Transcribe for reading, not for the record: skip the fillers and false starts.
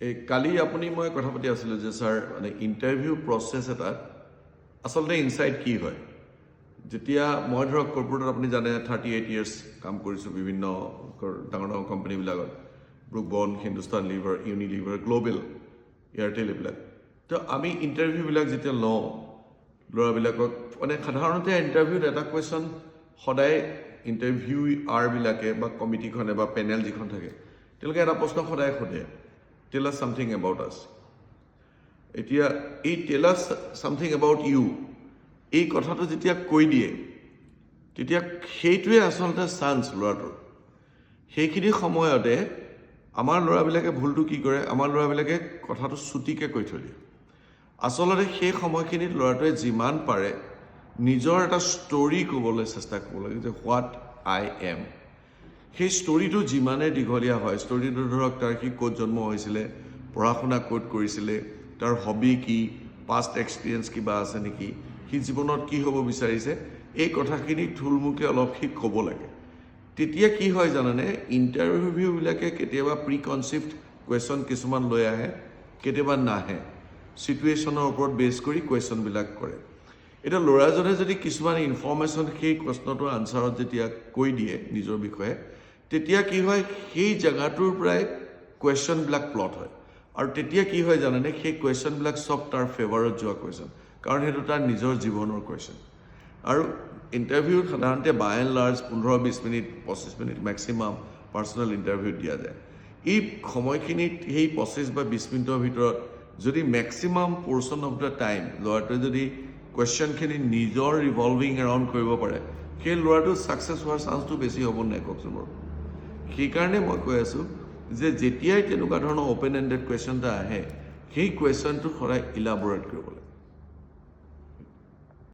এই কালি আপুনি মই কথা পাতি আছিলোঁ যে ছাৰ মানে ইণ্টাৰভিউ প্ৰচেছ এটাত আচলতে ইনচাইট কি হয় যেতিয়া মই ধৰক কৰ্পৰেটত আপুনি জানে 38 ইয়াৰ্ছ কাম কৰিছোঁ বিভিন্ন ডাঙৰ ডাঙৰ কোম্পানীবিলাকত Brooke Bond Hindustan Lever Unilever global Airtel এইবিলাক তো আমি ইণ্টাৰভিউবিলাক যেতিয়া লওঁ ল'ৰাবিলাকক মানে সাধাৰণতে ইণ্টাৰভিউত এটা কুৱেশ্যন সদায় ইণ্টাৰভিউআৰবিলাকে বা কমিটিখনে বা পেনেল যিখন থাকে তেওঁলোকে এটা প্ৰশ্ন সদায় সোধে Tell us something about us. এতিয়া এই tell us something about you এই কথাটো যেতিয়া কৈ দিয়ে তেতিয়া সেইটোৱে আচলতে চান্স ল'ৰাটোৰ সেইখিনি সময়তে আমাৰ ল'ৰাবিলাকে ভুলটো কি কৰে আমাৰ ল'ৰাবিলাকে কথাটো চুটিকৈ কৈ থৈ দিয়ে আচলতে সেই সময়খিনিত ল'ৰাটোৱে যিমান পাৰে নিজৰ এটা ষ্টৰী ক'বলৈ চেষ্টা কৰিব লাগে যে হোৱাট আই এম সেই ষ্টৰিটো যিমানে দীঘলীয়া হয় ষ্টৰিটো ধৰক তাৰ সি ক'ত জন্ম হৈছিলে পঢ়া শুনা ক'ত কৰিছিলে তাৰ হবি কি পাষ্ট এক্সপিৰিয়েঞ্চ কিবা আছে নেকি সি জীৱনত কি হ'ব বিচাৰিছে এই কথাখিনি থুলমুলকৈ অলপ সি ক'ব লাগে তেতিয়া কি হয় জানেনে ইণ্টাৰভিউবিলাকে কেতিয়াবা প্ৰি কনচিপ্ট কুৱেশ্যন কিছুমান লৈ আহে কেতিয়াবা নাহে চিটুৱেশ্যনৰ ওপৰত বেছ কৰি কুৱেশ্যনবিলাক কৰে এতিয়া ল'ৰাজনে যদি কিছুমান ইনফৰ্মেশ্যন সেই প্ৰশ্নটোৰ আনচাৰত যেতিয়া কৈ দিয়ে নিজৰ বিষয়ে তেতিয়া কি হয় সেই জেগাটোৰ পৰাই কুৱেশ্যনবিলাক প্লট হয় আৰু তেতিয়া কি হয় জানেনে সেই কুৱেশ্যনবিলাক চব তাৰ ফেভাৰত যোৱা কুৱেশ্যন কাৰণ সেইটো তাৰ নিজৰ জীৱনৰ কুৱেশ্যন আৰু ইণ্টাৰভিউত সাধাৰণতে by and large 15-20 minute 25 minute maximum personal interview দিয়া যায় এই সময়খিনিত সেই 25 বা 20 মিনিটৰ ভিতৰত যদি maximum portion of the time ল'ৰাটোৱে যদি কুৱেশ্যনখিনি নিজৰ ৰিভলভিং এৰাউণ্ড কৰিব পাৰে সেই ল'ৰাটো ছাকচেছ হোৱাৰ চান্সটো বেছি হ'ব নাই কওকচোন বাৰু সেইকাৰণে মই কৈ আছোঁ যে যেতিয়াই তেনেকুৱা ধৰণৰ অ'পেন এণ্ডেড কুৱেশ্যন এটা আহে সেই কুৱেশ্যনটো সদায় ইলাবৰেট কৰিব লাগে